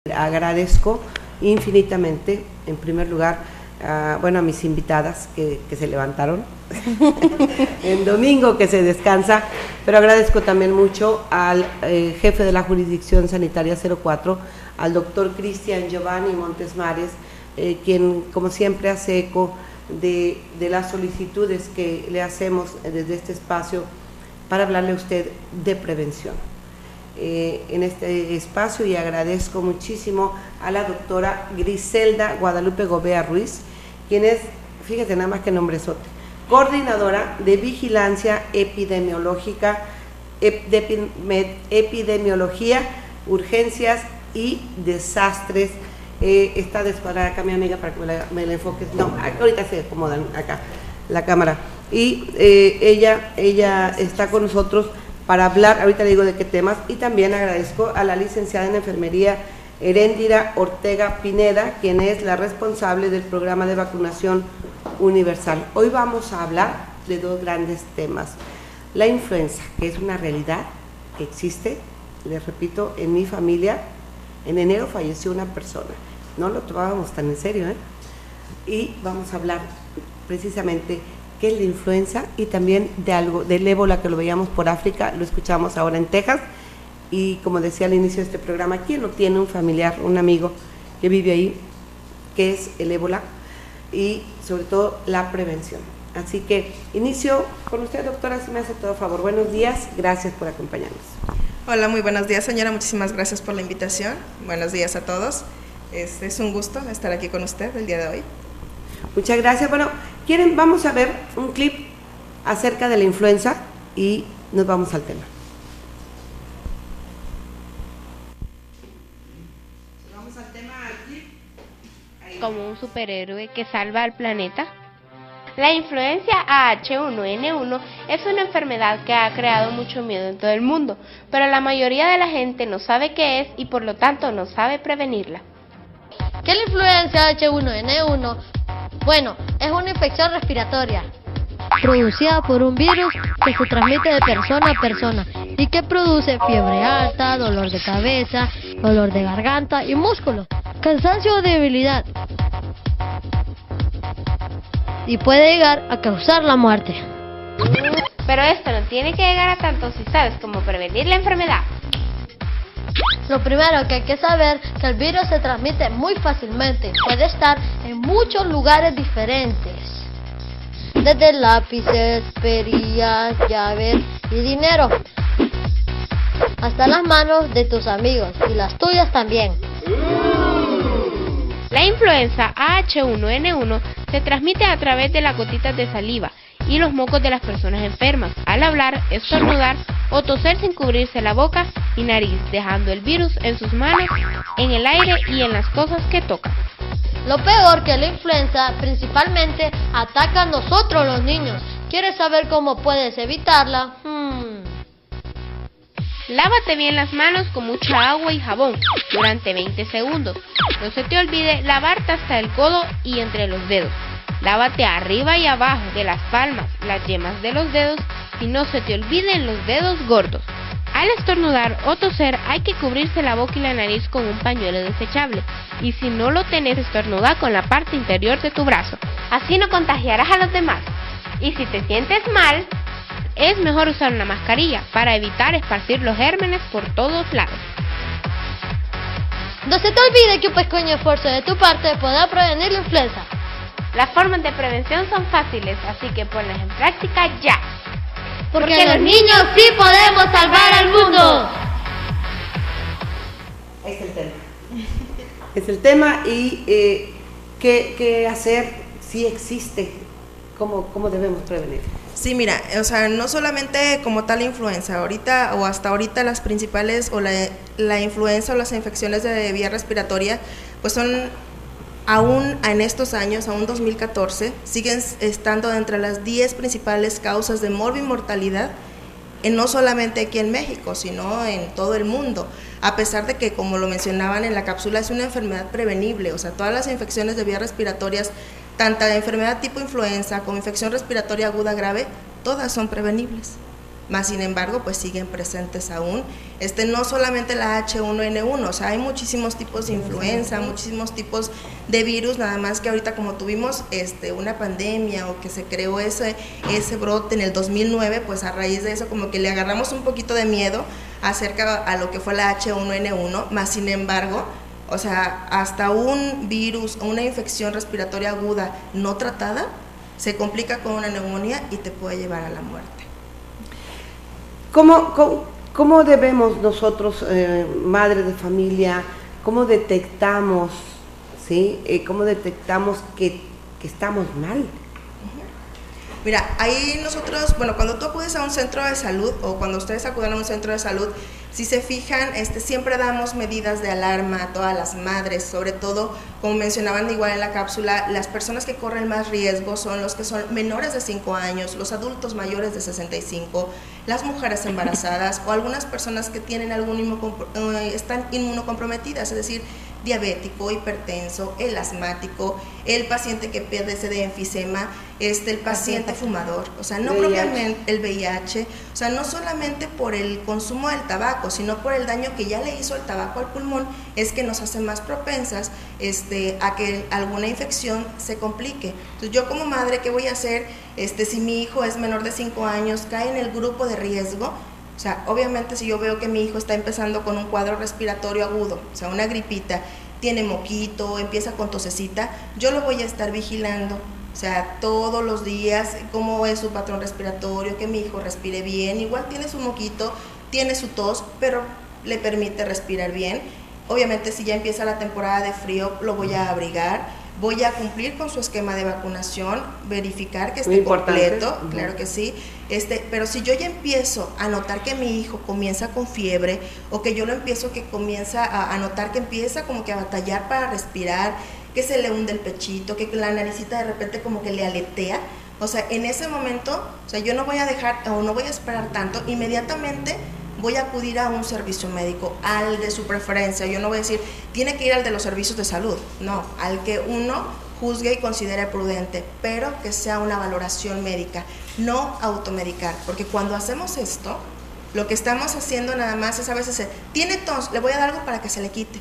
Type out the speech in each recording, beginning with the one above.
Agradezco infinitamente, en primer lugar, a mis invitadas que se levantaron en domingo, que se descansa, pero agradezco también mucho al jefe de la Jurisdicción Sanitaria 04, al doctor Cristian Giovanni Montes Mares, quien como siempre hace eco de las solicitudes que le hacemos desde este espacio para hablarle a usted de prevención. En este espacio, y agradezco muchísimo a la doctora Griselda Guadalupe Gobea Ruiz, quien es, fíjate nada más que nombrezote, coordinadora de vigilancia epidemiológica, epidemiología, urgencias y desastres. Está descuadrada acá mi amiga para que me la enfoques. No, ahorita se acomodan acá la cámara. Y ella está con nosotros para hablar, ahorita le digo de qué temas, y también agradezco a la licenciada en enfermería Heréndira Ortega Pineda, quien es la responsable del programa de vacunación universal. Hoy vamos a hablar de dos grandes temas. La influenza, que es una realidad que existe, les repito, en mi familia, en enero falleció una persona, no lo tomábamos tan en serio, y vamos a hablar precisamente qué es la influenza y también de algo, del ébola, que lo veíamos por África, lo escuchamos ahora en Texas, y como decía al inicio de este programa, ¿quién no tiene un familiar, un amigo que vive ahí, que es el ébola? Y sobre todo la prevención. Así que inicio con usted, doctora, si me hace todo favor. Buenos días, gracias por acompañarnos. Hola, muy buenos días, señora, muchísimas gracias por la invitación. Buenos días a todos. Es un gusto estar aquí con usted el día de hoy. Muchas gracias. Bueno, vamos a ver un clip acerca de la influenza y nos vamos al tema. Vamos al tema, al clip. Como un superhéroe que salva al planeta. La influencia H1N1 es una enfermedad que ha creado mucho miedo en todo el mundo, pero la mayoría de la gente no sabe qué es y por lo tanto no sabe prevenirla. ¿Qué es la influencia H1N1? Bueno, es una infección respiratoria producida por un virus que se transmite de persona a persona y que produce fiebre alta, dolor de cabeza, dolor de garganta y músculos, cansancio o debilidad, y puede llegar a causar la muerte. Pero esto no tiene que llegar a tanto si sabes cómo prevenir la enfermedad. Lo primero que hay que saber es que el virus se transmite muy fácilmente. Puede estar en muchos lugares diferentes, desde lápices, perillas, llaves y dinero, hasta las manos de tus amigos y las tuyas también. La influenza H1N1 se transmite a través de las gotitas de saliva y los mocos de las personas enfermas, al hablar, estornudar o toser sin cubrirse la boca y nariz, dejando el virus en sus manos, en el aire y en las cosas que tocan. Lo peor que la influenza principalmente ataca a nosotros los niños. ¿Quieres saber cómo puedes evitarla? Lávate bien las manos con mucha agua y jabón durante 20 segundos. No se te olvide lavarte hasta el codo y entre los dedos. Lávate arriba y abajo de las palmas, las yemas de los dedos y no se te olviden los dedos gordos. Al estornudar o toser hay que cubrirse la boca y la nariz con un pañuelo desechable, y si no lo tenés, estornuda con la parte interior de tu brazo. Así no contagiarás a los demás. Y si te sientes mal, es mejor usar una mascarilla para evitar esparcir los gérmenes por todos lados. No se te olvide que un pequeño esfuerzo de tu parte podrá prevenir la influenza. Las formas de prevención son fáciles, así que ponlas en práctica ya. Porque los niños sí podemos salvar al mundo. Es el tema. Es el tema y ¿qué hacer si existe? ¿Cómo debemos prevenir? Sí, mira, no solamente como tal influenza, ahorita o hasta ahorita las principales o la influenza o las infecciones de vía respiratoria, pues son aún en estos años, aún 2014, siguen estando entre las 10 principales causas de morbimortalidad, no solamente aquí en México, sino en todo el mundo, a pesar de que, como lo mencionaban en la cápsula, es una enfermedad prevenible, todas las infecciones de vías respiratorias, tanto de enfermedad tipo influenza como infección respiratoria aguda grave, todas son prevenibles. más sin embargo pues siguen presentes aún, no solamente la H1N1, o sea, hay muchísimos tipos de influenza, muchísimos tipos de virus, nada más que ahorita como tuvimos una pandemia o que se creó ese brote en el 2009, pues a raíz de eso como que le agarramos un poquito de miedo acerca a lo que fue la H1N1, más sin embargo, o sea, hasta un virus o una infección respiratoria aguda no tratada se complica con una neumonía y te puede llevar a la muerte. ¿Cómo debemos nosotros, madres de familia, cómo detectamos, ¿sí? ¿Cómo detectamos que estamos mal? Mira, ahí nosotros, bueno, cuando tú acudes a un centro de salud o cuando ustedes acuden a un centro de salud, si se fijan, siempre damos medidas de alarma a todas las madres, sobre todo, como mencionaban igual en la cápsula, las personas que corren más riesgo son los que son menores de 5 años, los adultos mayores de 65, las mujeres embarazadas o algunas personas que tienen están inmunocomprometidas, es decir, diabético, hipertenso, el asmático, el paciente que padece de enfisema, el paciente fumador, o sea, no propiamente el VIH, o sea, no solamente por el consumo del tabaco, sino por el daño que ya le hizo el tabaco al pulmón, es que nos hace más propensas a que alguna infección se complique. Entonces, yo como madre, ¿qué voy a hacer si mi hijo es menor de 5 años, cae en el grupo de riesgo? O sea, obviamente si yo veo que mi hijo está empezando con un cuadro respiratorio agudo, o sea, una gripita, tiene moquito, empieza con tosecita, yo lo voy a estar vigilando, o sea, todos los días, cómo es su patrón respiratorio, que mi hijo respire bien, igual tiene su moquito, tiene su tos, pero le permite respirar bien. Obviamente si ya empieza la temporada de frío, lo voy a abrigar. Voy a cumplir con su esquema de vacunación, verificar que esté completo, claro que sí, pero si yo ya empiezo a notar que mi hijo comienza con fiebre o que yo lo empiezo que comienza a notar que empieza como que a batallar para respirar, que se le hunde el pechito, que la naricita de repente como que le aletea, o sea, en ese momento, o sea, yo no voy a dejar o no voy a esperar tanto, inmediatamente voy a acudir a un servicio médico, al de su preferencia. Yo no voy a decir, tiene que ir al de los servicios de salud, no, al que uno juzgue y considere prudente, pero que sea una valoración médica, no automedicar, porque cuando hacemos esto, lo que estamos haciendo nada más es a veces, tiene tos, le voy a dar algo para que se le quite.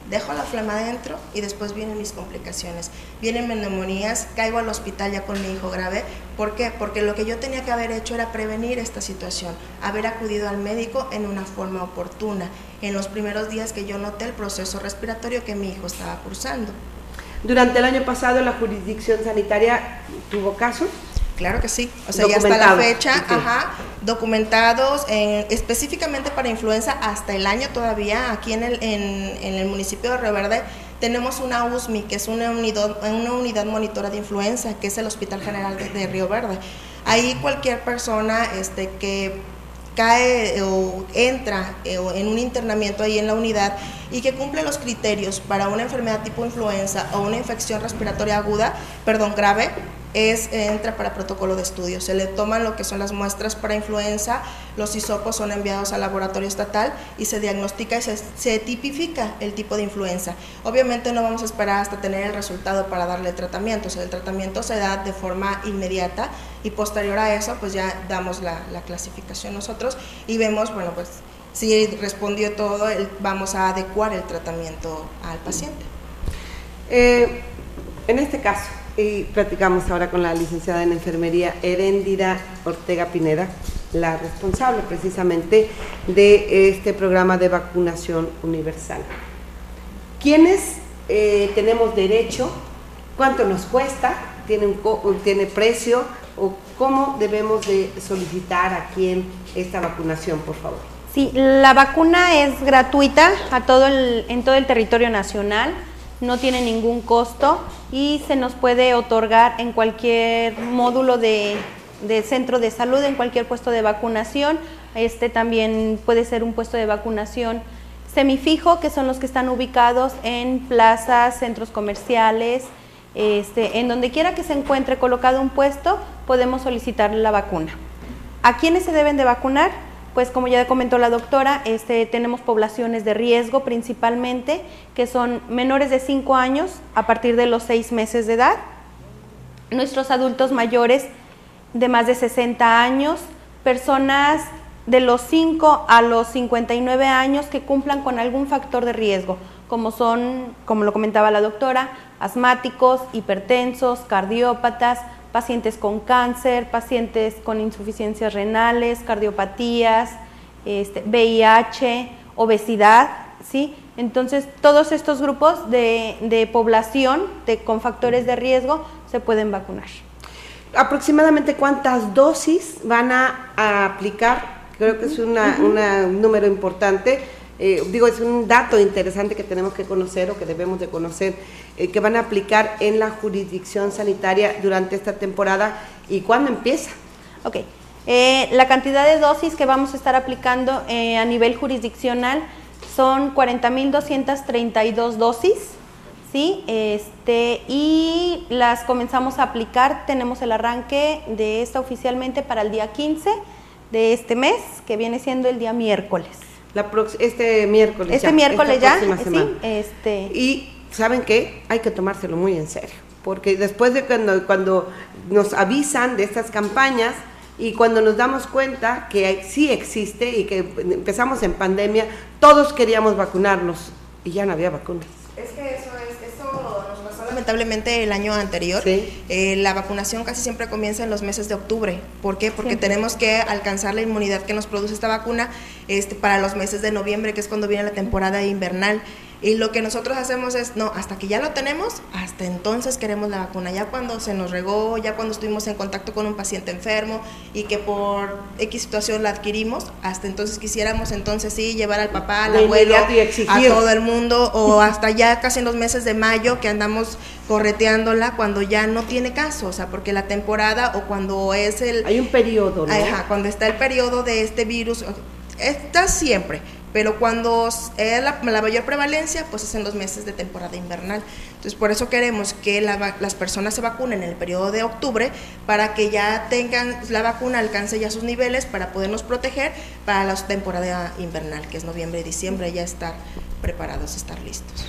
Dejo la flema adentro y después vienen mis complicaciones, vienen neumonías, caigo al hospital ya con mi hijo grave. ¿Por qué? Porque lo que yo tenía que haber hecho era prevenir esta situación, haber acudido al médico en una forma oportuna, en los primeros días que yo noté el proceso respiratorio que mi hijo estaba cursando. Durante el año pasado la jurisdicción sanitaria tuvo casos. Claro que sí, o sea, ya hasta la fecha, documentados específicamente para influenza hasta el año todavía, aquí en el municipio de Río Verde, tenemos una USMI, que es una unidad monitora de influenza, que es el Hospital General de Río Verde. Ahí cualquier persona que cae o entra en un internamiento ahí en la unidad y que cumple los criterios para una enfermedad tipo influenza o una infección respiratoria grave, entra para protocolo de estudio. Se le toman lo que son las muestras para influenza, los hisopos son enviados al laboratorio estatal y se diagnostica y se tipifica el tipo de influenza. Obviamente no vamos a esperar hasta tener el resultado para darle tratamiento, o sea, el tratamiento se da de forma inmediata y posterior a eso pues ya damos la clasificación nosotros y vemos, bueno, pues si respondió todo, vamos a adecuar el tratamiento al paciente. En este caso, y platicamos ahora con la licenciada en enfermería Heréndira Ortega Pineda, la responsable precisamente de este programa de vacunación universal. ¿Quiénes tenemos derecho? ¿Cuánto nos cuesta? ¿Tiene precio? ¿O cómo debemos de solicitar a quién esta vacunación, por favor? Sí, la vacuna es gratuita en todo el territorio nacional. No tiene ningún costo y se nos puede otorgar en cualquier módulo de centro de salud, en cualquier puesto de vacunación. También puede ser un puesto de vacunación semifijo, que son los que están ubicados en plazas, centros comerciales, en donde quiera que se encuentre colocado un puesto, podemos solicitar la vacuna. ¿A quiénes se deben de vacunar? Pues como ya comentó la doctora, tenemos poblaciones de riesgo principalmente, que son menores de 5 años a partir de los 6 meses de edad, nuestros adultos mayores de más de 60 años, personas de los 5 a los 59 años que cumplan con algún factor de riesgo, como son, como lo comentaba la doctora, asmáticos, hipertensos, cardiópatas, pacientes con cáncer, pacientes con insuficiencias renales, cardiopatías, VIH, obesidad, ¿sí? Entonces, todos estos grupos de población con factores de riesgo se pueden vacunar. ¿Aproximadamente cuántas dosis van a aplicar? Creo que es un número importante. Es un dato interesante que tenemos que conocer o que debemos de conocer, que van a aplicar en la jurisdicción sanitaria durante esta temporada y cuándo empieza. Ok, la cantidad de dosis que vamos a estar aplicando a nivel jurisdiccional son 40.232 dosis, ¿sí? Y las comenzamos a aplicar, tenemos el arranque de esta oficialmente para el día 15 de este mes, que viene siendo el día miércoles. Este miércoles Este miércoles ya, sí. Y ¿saben qué? Hay que tomárselo muy en serio, porque después de cuando nos avisan de estas campañas y cuando nos damos cuenta que sí existe y que empezamos en pandemia, todos queríamos vacunarnos y ya no había vacunas. Es que eso nos pasó lamentablemente el año anterior. Sí. La vacunación casi siempre comienza en los meses de octubre. ¿Por qué? Porque tenemos que alcanzar la inmunidad que nos produce esta vacuna para los meses de noviembre, que es cuando viene la temporada invernal. Y lo que nosotros hacemos es, no, hasta que ya lo tenemos, hasta entonces queremos la vacuna. Ya cuando se nos regó, ya cuando estuvimos en contacto con un paciente enfermo y que por X situación la adquirimos, hasta entonces quisiéramos entonces sí llevar al papá, al abuelo, a todo el mundo, o hasta ya casi en los meses de mayo que andamos correteándola cuando ya no tiene caso, o sea, porque la temporada o cuando es hay un periodo, ¿no? Ajá, cuando está el periodo de este virus, está siempre. Pero cuando es la mayor prevalencia, pues es en los meses de temporada invernal. Entonces, por eso queremos que las personas se vacunen en el periodo de octubre para que ya tengan la vacuna, alcance ya sus niveles para podernos proteger para la temporada invernal, que es noviembre y diciembre, ya estar preparados, estar listos.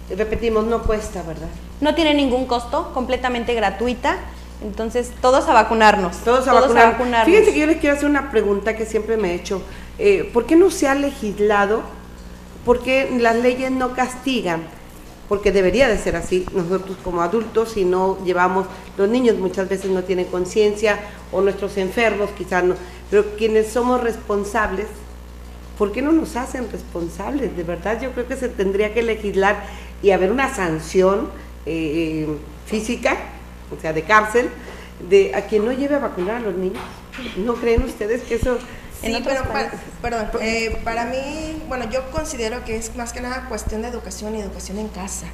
Repetimos, no cuesta, ¿verdad? No tiene ningún costo, completamente gratuita. Entonces, todos a vacunarnos. Todos a vacunarnos. Fíjense que yo les quiero hacer una pregunta que siempre me he hecho. ¿Por qué no se ha legislado? ¿Por qué las leyes no castigan? Porque debería de ser así. Nosotros como adultos, si no llevamos, los niños muchas veces no tienen conciencia, o nuestros enfermos quizás no, pero quienes somos responsables, ¿por qué no nos hacen responsables? De verdad yo creo que se tendría que legislar y haber una sanción física, o sea, de cárcel, a quien no lleve a vacunar a los niños. ¿No creen ustedes que eso...? Sí, pero para mí, bueno, yo considero que es más que nada cuestión de educación y educación en casa,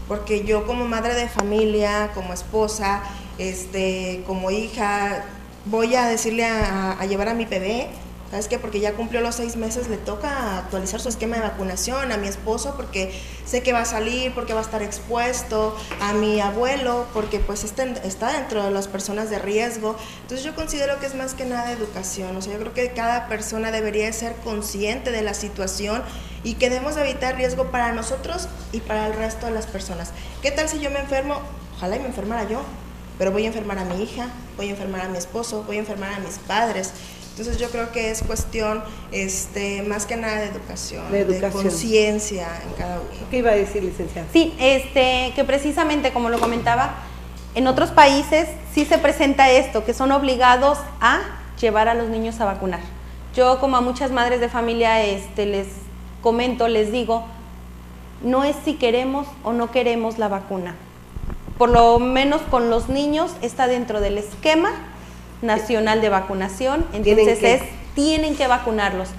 porque yo como madre de familia, como esposa, como hija, voy a decirle a llevar a mi bebé, ¿sabes qué? Porque ya cumplió los 6 meses, le toca actualizar su esquema de vacunación, a mi esposo porque sé que va a salir, porque va a estar expuesto, a mi abuelo porque pues está dentro de las personas de riesgo. Entonces yo considero que es más que nada educación, o sea, yo creo que cada persona debería ser consciente de la situación y que debemos evitar riesgo para nosotros y para el resto de las personas. ¿Qué tal si yo me enfermo? Ojalá y me enfermara yo, pero voy a enfermar a mi hija, voy a enfermar a mi esposo, voy a enfermar a mis padres. Entonces yo creo que es cuestión más que nada de educación. De conciencia en cada uno. ¿Qué iba a decir, licenciada? Sí, que precisamente como lo comentaba, en otros países sí se presenta esto, que son obligados a llevar a los niños a vacunar. Yo como a muchas madres de familia les comento, les digo, no es si queremos o no queremos la vacuna. Por lo menos con los niños está dentro del esquema nacional de vacunación, entonces tienen que vacunarlos.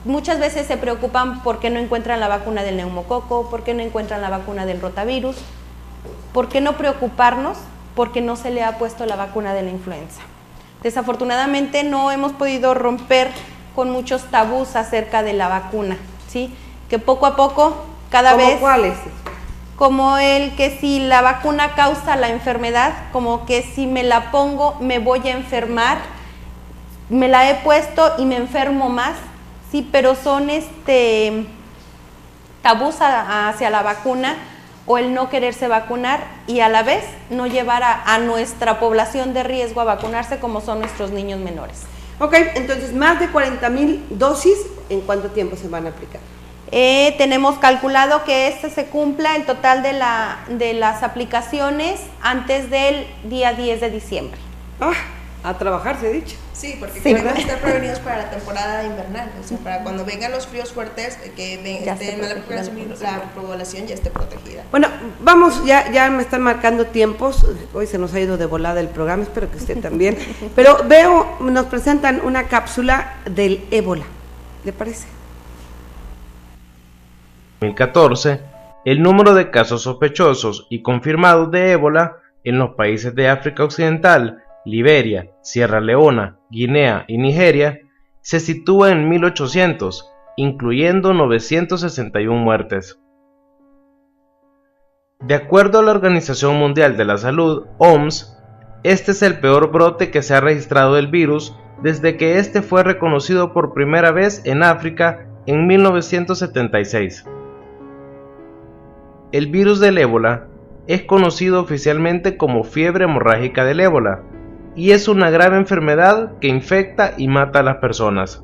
Muchas veces se preocupan porque no encuentran la vacuna del neumococo, porque no encuentran la vacuna del rotavirus. ¿Por qué no preocuparnos? Porque no se le ha puesto la vacuna de la influenza. Desafortunadamente no hemos podido romper con muchos tabús acerca de la vacuna, ¿sí? Que poco a poco, cada vez... ¿Cómo cuáles? Como el que si la vacuna causa la enfermedad, como que si me la pongo me voy a enfermar, me la he puesto y me enfermo más, sí, pero son tabús hacia la vacuna o el no quererse vacunar y a la vez no llevar a nuestra población de riesgo a vacunarse como son nuestros niños menores. Ok, entonces más de 40,000 dosis, ¿en cuánto tiempo se van a aplicar? Tenemos calculado que se cumpla el total de las aplicaciones antes del día 10 de diciembre. Ah, a trabajar se ha dicho. Sí, porque Sí, queremos estar prevenidos para la temporada invernal, o sea, para cuando vengan los fríos fuertes, la población ya esté protegida. Bueno, vamos, ya me están marcando tiempos, hoy se nos ha ido de volada el programa, espero que usted también, pero nos presentan una cápsula del ébola, ¿le parece? En 2014, el número de casos sospechosos y confirmados de ébola en los países de África Occidental, Liberia, Sierra Leona, Guinea y Nigeria se sitúa en 1800, incluyendo 961 muertes. De acuerdo a la Organización Mundial de la Salud, OMS, este es el peor brote que se ha registrado del virus desde que este fue reconocido por primera vez en África en 1976. El virus del ébola es conocido oficialmente como fiebre hemorrágica del ébola y es una grave enfermedad que infecta y mata a las personas.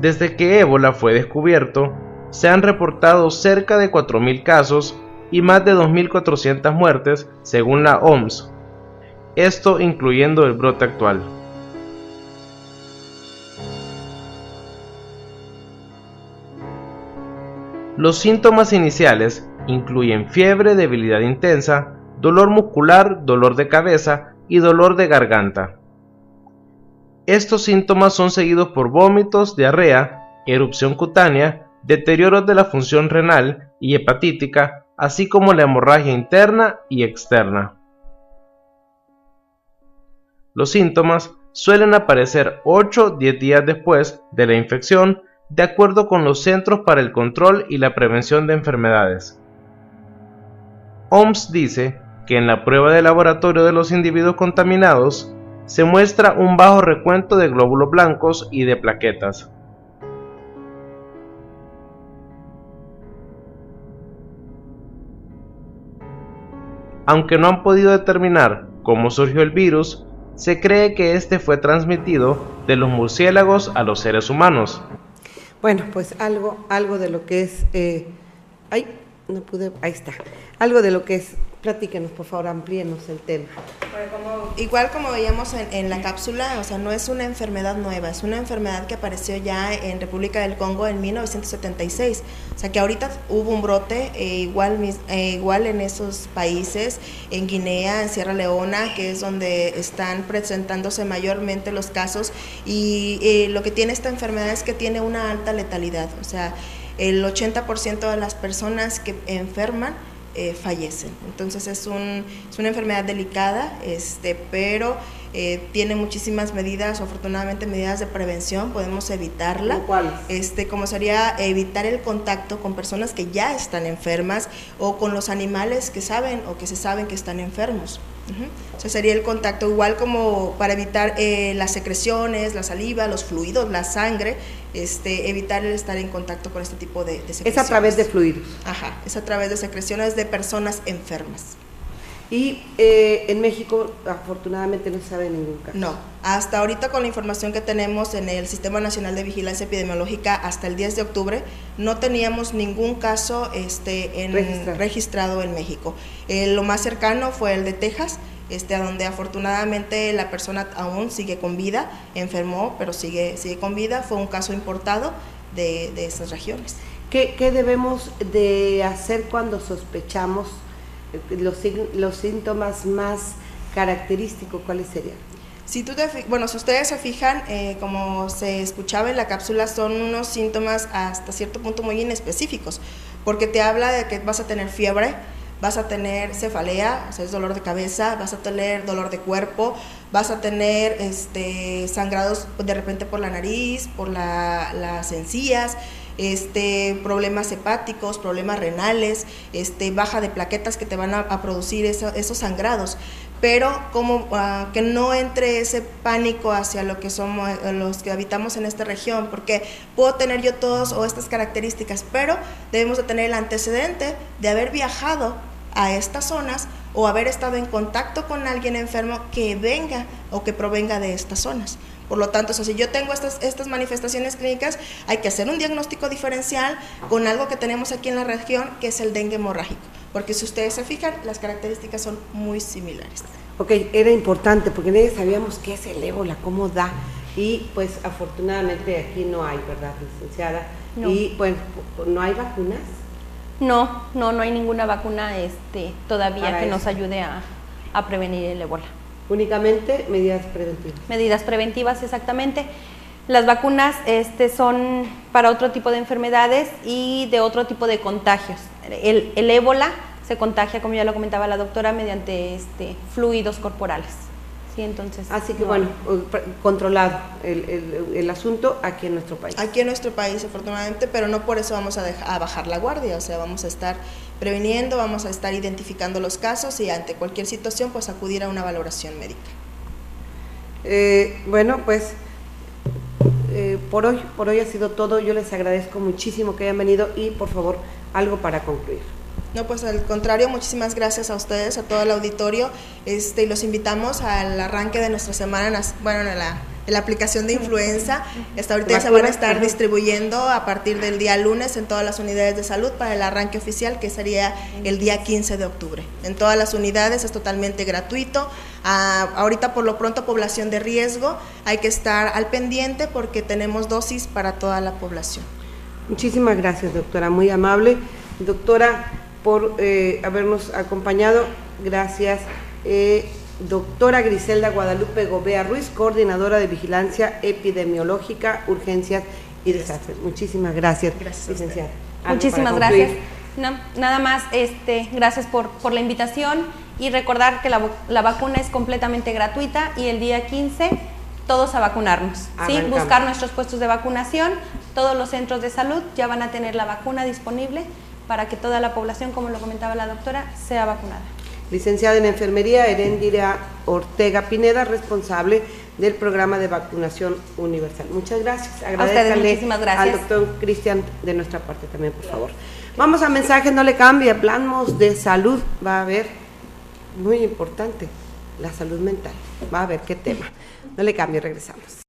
Desde que ébola fue descubierto, se han reportado cerca de 4.000 casos y más de 2.400 muertes según la OMS, esto incluyendo el brote actual. Los síntomas iniciales incluyen fiebre, debilidad intensa, dolor muscular, dolor de cabeza y dolor de garganta. Estos síntomas son seguidos por vómitos, diarrea, erupción cutánea, deterioros de la función renal y hepatítica, así como la hemorragia interna y externa. Los síntomas suelen aparecer 8-10 días después de la infección, de acuerdo con los Centros para el Control y la Prevención de Enfermedades. OMS dice que en la prueba de laboratorio de los individuos contaminados se muestra un bajo recuento de glóbulos blancos y de plaquetas. Aunque no han podido determinar cómo surgió el virus, se cree que este fue transmitido de los murciélagos a los seres humanos. Bueno, pues algo de lo que es, ahí está, algo de lo que es, platíquenos por favor, amplíenos el tema. Bueno, igual como veíamos en la cápsula, o sea, no es una enfermedad nueva, es una enfermedad que apareció ya en República del Congo en 1976, o sea que ahorita hubo un brote igual en esos países, en Guinea, en Sierra Leona, que es donde están presentándose mayormente los casos, y lo que tiene esta enfermedad es que tiene una alta letalidad, o sea, el 80% de las personas que enferman fallecen. Entonces es una enfermedad delicada, pero tiene muchísimas medidas, afortunadamente medidas de prevención, podemos evitarla. ¿Cuáles? Como sería evitar el contacto con personas que ya están enfermas o con los animales que saben o que se saben que están enfermos. O sea, sería el contacto, igual como para evitar las secreciones, la saliva, los fluidos, la sangre, evitar el estar en contacto con este tipo de secreciones. Es a través de fluidos. Ajá, es a través de secreciones de personas enfermas. Y en México, afortunadamente, no se sabe ningún caso. No, hasta ahorita con la información que tenemos en el Sistema Nacional de Vigilancia Epidemiológica, hasta el 10 de octubre, no teníamos ningún caso registrado en México. Lo más cercano fue el de Texas, a donde afortunadamente la persona aún sigue con vida, enfermó, pero sigue con vida. Fue un caso importado de esas regiones. ¿Qué debemos de hacer cuando sospechamos los síntomas más característicos? ¿Cuáles serían? Si ustedes se fijan, como se escuchaba en la cápsula, son unos síntomas hasta cierto punto muy inespecíficos, porque te habla de que vas a tener fiebre, vas a tener cefalea, o sea, es dolor de cabeza, vas a tener dolor de cuerpo, vas a tener sangrados de repente por la nariz, por las encías, problemas hepáticos, problemas renales, baja de plaquetas que te van a producir esos sangrados, pero que no entre ese pánico hacia lo que somos los que habitamos en esta región, porque puedo tener yo todas estas características, pero debemos de tener el antecedente de haber viajado a estas zonas o haber estado en contacto con alguien enfermo que venga o que provenga de estas zonas. Por lo tanto, si yo tengo estas manifestaciones clínicas, hay que hacer un diagnóstico diferencial con algo que tenemos aquí en la región, que es el dengue hemorrágico, porque si ustedes se fijan, las características son muy similares. Ok, era importante porque nadie sabíamos qué es el ébola, cómo da, y pues afortunadamente aquí no hay, ¿verdad, licenciada? No. Y pues, ¿no hay vacunas? No hay ninguna vacuna todavía Para que eso. nos ayude a prevenir el ébola. Únicamente medidas preventivas. Medidas preventivas, exactamente. Las vacunas son para otro tipo de enfermedades y de otro tipo de contagios. El ébola se contagia, como ya lo comentaba la doctora, mediante fluidos corporales. Sí, entonces. Así que no bueno, controlado el asunto aquí en nuestro país. Aquí en nuestro país, afortunadamente, pero no por eso vamos a bajar la guardia, o sea, vamos a estar previniendo, vamos a estar identificando los casos y ante cualquier situación, pues acudir a una valoración médica. Bueno, pues por hoy ha sido todo. Yo les agradezco muchísimo que hayan venido y por favor, algo para concluir. No, pues al contrario, muchísimas gracias a ustedes, a todo el auditorio, y los invitamos al arranque de nuestra semana, bueno, la aplicación de influenza. Ahorita ya se van a estar distribuyendo a partir del día lunes en todas las unidades de salud para el arranque oficial, que sería el día 15 de octubre. En todas las unidades es totalmente gratuito. Ahorita por lo pronto, población de riesgo, hay que estar al pendiente porque tenemos dosis para toda la población. Muchísimas gracias, doctora, muy amable. Doctora, por habernos acompañado. Gracias. Doctora Griselda Guadalupe Gobea Ruiz, coordinadora de Vigilancia Epidemiológica, Urgencias y Desastres. Muchísimas gracias, licenciada. Muchísimas gracias. No, nada más, gracias por la invitación y recordar que la vacuna es completamente gratuita y el día 15 todos a vacunarnos. ¿Sí? Buscar nuestros puestos de vacunación, todos los centros de salud ya van a tener la vacuna disponible para que toda la población, como lo comentaba la doctora, sea vacunada. Licenciada en Enfermería, Heréndira Ortega Pineda, responsable del programa de vacunación universal. Muchas gracias. Agradezcanle muchísimas gracias al doctor Cristian de nuestra parte también, por favor. Vamos a mensajes, no le cambie, hablamos de salud, va a haber, muy importante, la salud mental. Va a ver qué tema. No le cambie, regresamos.